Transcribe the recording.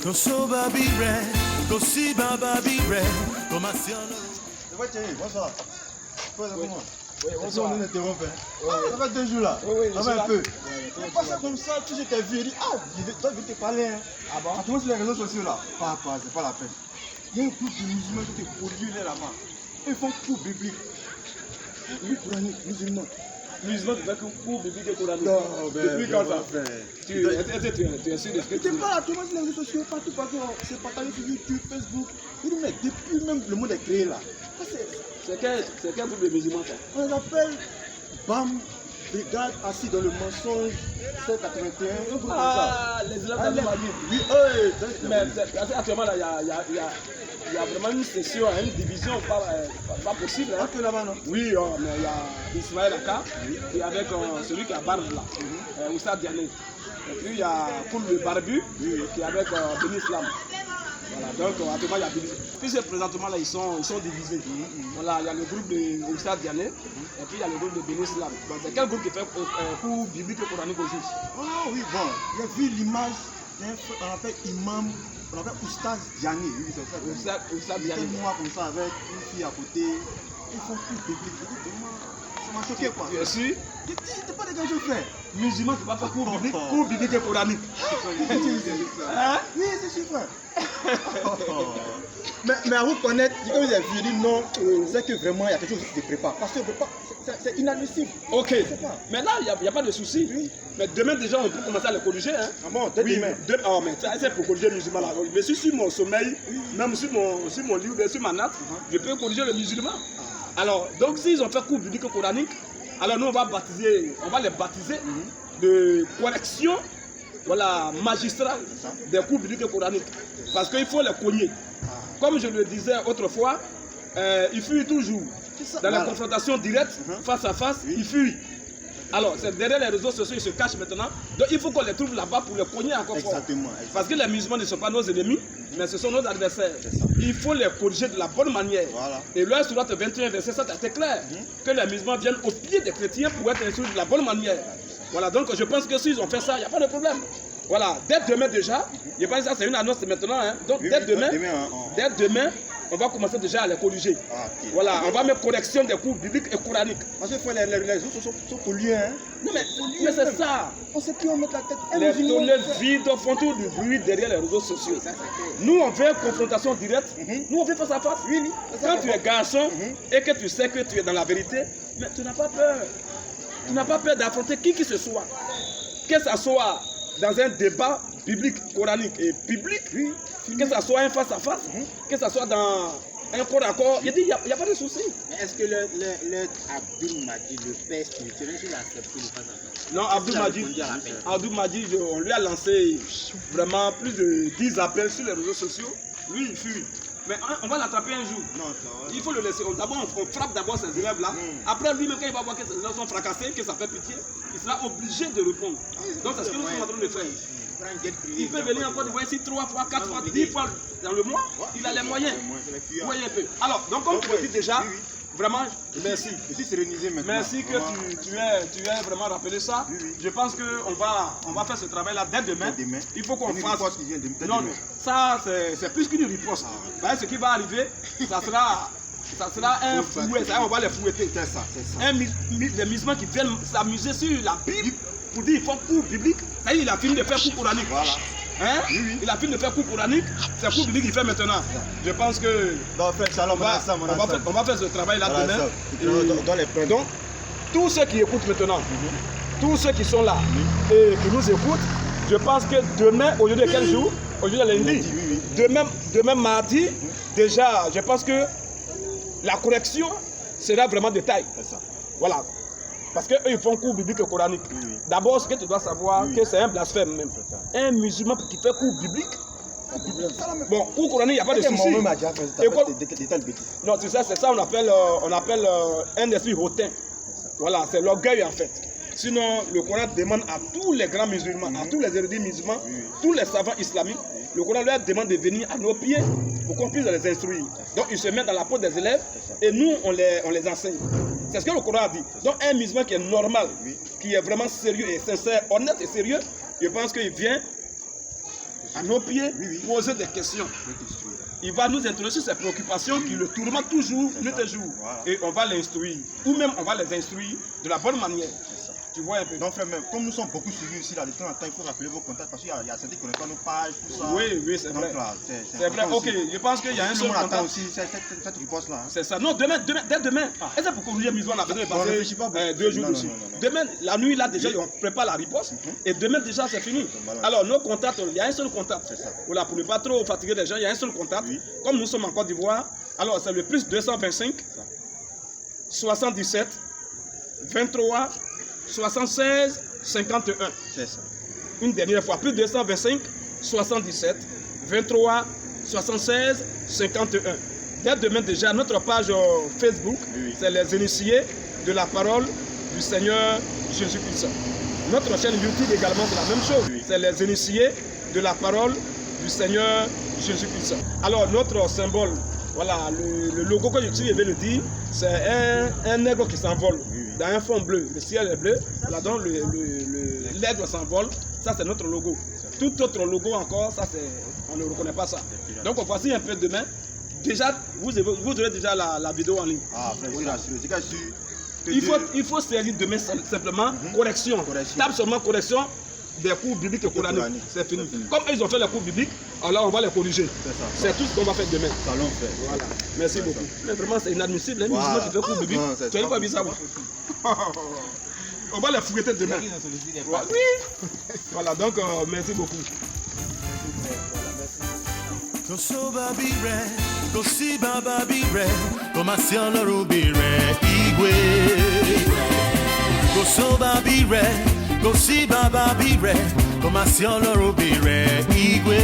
Bonsoir. Oui, bonsoir. On interrompt. Ça fait 2 jours là. Oui, ça fait un peu. Pas ça comme ça, tu sais, t'as vu, il dit, toi, je vais te parler. Ah bon? À tout sur les réseaux sociaux là. Pas, c'est pas la peine. Il y a un groupe de musulmans qui étaient produits là-bas. Ils font cours biblique. Oui, coranique, musulmans. Musulman, tu fais que cours biblique et coranique. Non, depuis quand ça fait? Tu es sûr de ce que tu dis. Pas là, tout le monde sur les réseaux sociaux, partout, c'est partagé sur YouTube, Facebook. Il dit, mais depuis même le monde est créé là. C'est quel groupe de musulmans ça? On les appelle BAM, Brigade assis dans le mensonge 781. Un groupe comme ça. Les élèves d'Abdou Majid. Oui, mais actuellement là, il y a vraiment une session, une division pas possible. Hein. Que là-bas, non? Oui, mais il y a Ismaël Aka, et avec celui qui a barbe là, Oussa Diané. Et puis il y a Koul le Barbu, qui est avec Béni Islam. Voilà, donc actuellement il y a division. Puis présentement là, ils sont divisés. Voilà, il y a le groupe de Oussa Diané, et puis il y a le groupe de Béni Islam. C'est quel groupe qui fait cours biblique et coranique au juge? Ah oui, bon, j'ai vu l'image on appelle imam, on appelle Oustaz Diané. Oui, c'est ça. Oustaz Diané. Il moi comme ça avec une fille à côté. Ils font plus biblique. Ça m'a choqué quoi. Bien sûr. T'es pas des gars je fais. Musulman, tu vas faire cours biblique et coranique. Oui, c'est super. Mais à vous connaître, quand vous avez vu, non, c'est que vraiment il y a quelque chose qui se prépare. Parce que c'est inadmissible. Ok. Mais là, il n'y a pas de souci. Oui. Mais demain déjà, on peut commencer à les corriger. Hein. Ah bon, demain. Mais c'est pour corriger le musulman là. Mais si sur mon sommeil, même sur mon livre, sur ma natte, je peux corriger le musulman. Alors, donc s'ils ont fait cours biblique et coranique, alors nous on va les baptiser de correction. Voilà, magistral des cours bibliques et coraniques. Parce qu'il faut les cogner. Comme je le disais autrefois, il fuit toujours. Dans la confrontation directe, face à face, il fuit. Alors, c'est derrière les réseaux sociaux, ils se cachent maintenant. Donc, il faut qu'on les trouve là-bas pour les cogner encore fort. Parce que les musulmans ne sont pas nos ennemis, mais ce sont nos adversaires. Il faut les corriger de la bonne manière. Voilà. Et là, sur notre 21 verset 7, c'est clair que les musulmans viennent au pied des chrétiens pour être instruits de la bonne manière. Voilà, donc je pense que s'ils ont fait ça, il n'y a pas de problème. Voilà, dès demain déjà, je pense que ça c'est une annonce maintenant. Hein. Donc dès demain, on va commencer déjà à les corriger. Voilà, on va mettre correction des cours bibliques et coraniques. Parce que les autres sont pollués. Hein. Non mais c'est ça. On sait plus où mettre la tête. Les données vides font tout du bruit derrière les réseaux sociaux. Nous on veut confrontation directe, nous on veut face à face. Quand tu es garçon et que tu sais que tu es dans la vérité, mais tu n'as pas peur. Tu n'as pas peur d'affronter qui que ce soit. Que ce soit dans un débat biblique, coranique et public, que ce soit un face à face, que ce soit dans un corps à corps, il n'y a pas de souci. Mais est-ce que le Abdou Majid, le père spirituel, il a accepté le face à face? Non, Abdou Majid, on lui a lancé vraiment plus de 10 appels sur les réseaux sociaux. Lui, il fuit. Mais on va l'attraper un jour. Non, il faut le laisser. D'abord, on frappe d'abord ces élèves-là. Après, lui-même, quand il va voir que ces élèves sont fracassés, que ça fait pitié, il sera obligé de répondre. Donc, c'est ce que nous sommes en train de faire. Il peut venir encore de voir ici 3 fois, 4 fois, 10 fois dans le mois. Il a les moyens. Vous voyez un peu. Alors, donc, comme tu le dis déjà, vraiment, merci. Je suis sérénisé maintenant. Merci que tu aies vraiment rappelé ça. Je pense qu'on va faire ce travail-là dès demain. Il faut qu'on fasse. Non, ça, c'est plus qu'une riposte. Ce qui va arriver, ça sera un fouet. On va les fouetter. C'est ça. Des musulmans qui viennent s'amuser sur la Bible pour dire qu'ils font cours biblique. Il a fini de faire cours coranique. Voilà. Hein? Il a fini de faire cours coranique, c'est cours biblique qu'il fait maintenant. Je pense que on va faire ce travail-là demain. Donc, tous ceux qui écoutent maintenant, tous ceux qui sont là et qui nous écoutent, je pense que demain, au lieu de quel jour? Au lieu de lundi. Demain mardi, déjà, je pense que la correction sera vraiment de taille. Voilà. Parce qu'eux, ils font cours biblique et coranique. D'abord, ce que tu dois savoir, que c'est un blasphème même. Un musulman qui fait cours biblique. Bon, cours coranique, il n'y a pas de souci. Non, c'est ça, on appelle un esprit hautain. Voilà, c'est l'orgueil en fait. Sinon, le Coran demande à tous les grands musulmans, à tous les érudits musulmans, tous les savants islamiques, le Coran leur demande de venir à nos pieds pour qu'on puisse les instruire. Donc, ils se mettent dans la peau des élèves et nous, on les enseigne. C'est ce que le Coran a dit. Donc, un musulman qui est normal, qui est vraiment sérieux et sincère, honnête et sérieux, je pense qu'il vient à nos pieds, Oui, oui. poser des questions. Je t'instruis. Il va nous introduire sur ses préoccupations qui le tourmentent toujours, nuit et jour. Voilà. Et on va l'instruire. Ou même on va les instruire de la bonne manière. C'est ça. Tu vois un peu. Donc, frère, même, comme nous sommes beaucoup suivis ici, là, de temps en temps, il faut rappeler vos contacts parce qu'il y a certains qui connaissent pas nos pages, tout ça. Oui, c'est Donc, vrai. là, C'est vrai, important ok. aussi. Je pense qu'il y a un Tout le seul monde attend contact. aussi cette riposte-là. Hein. C'est ça. Non, dès demain. Et c'est pour corriger Miswa, on a besoin de On réfléchit pas passer beaucoup. 2 jours Non, dessus. non, non, non. Demain, la nuit, là, déjà, on prépare la riposte. Et demain, déjà, c'est fini. Voilà. Alors, nos contacts, il y a un seul contact. C'est ça. Voilà, pour ne pas trop fatiguer les gens, il y a un seul contact. Oui. Comme nous sommes en Côte d'Ivoire, alors c'est le plus 225 77 23 76 51. C'est ça. Une dernière fois, plus 225 77 23 76 51. Dès demain déjà, notre page Facebook, Oui. c'est les initiés de la parole du Seigneur Jésus-Christ. Notre chaîne YouTube également, c'est la même chose. Oui. C'est les initiés de la parole du Seigneur Jésus-Christ. Alors, notre symbole, voilà, le logo que je suis venu le dire, c'est un aigle qui s'envole dans un fond bleu. Le ciel est bleu, là donc l'aigle s'envole. Ça, c'est notre logo. Tout autre logo encore, ça, on ne reconnaît pas ça. Donc, voici un peu demain. Déjà, vous aurez déjà la vidéo en ligne. Ah, frère, je rassure. C'est qu'à sûr. Il faut servir demain simplement correction. Correction. Tape seulement correction des cours bibliques et coraniques. coraniques. C'est fini. C'est fini. Comme ils ont fait les cours bibliques, alors on va les corriger. C'est ça. C'est tout ce qu'on va faire demain. Salon, frère. Voilà. Merci beaucoup. Mais vraiment, c'est inadmissible. Un Voilà. musulman qui fait cours biblique. Non, c'est Tu n'as pas pas vu ça, moi. On va les fouetter demain. Voilà. Oui. Voilà, donc merci beaucoup. Koso babi re, kosi baba bi re, komasian loro bi re, igwe. Koso babi re, kosi baba bi re, komasian loro bi re, igwe.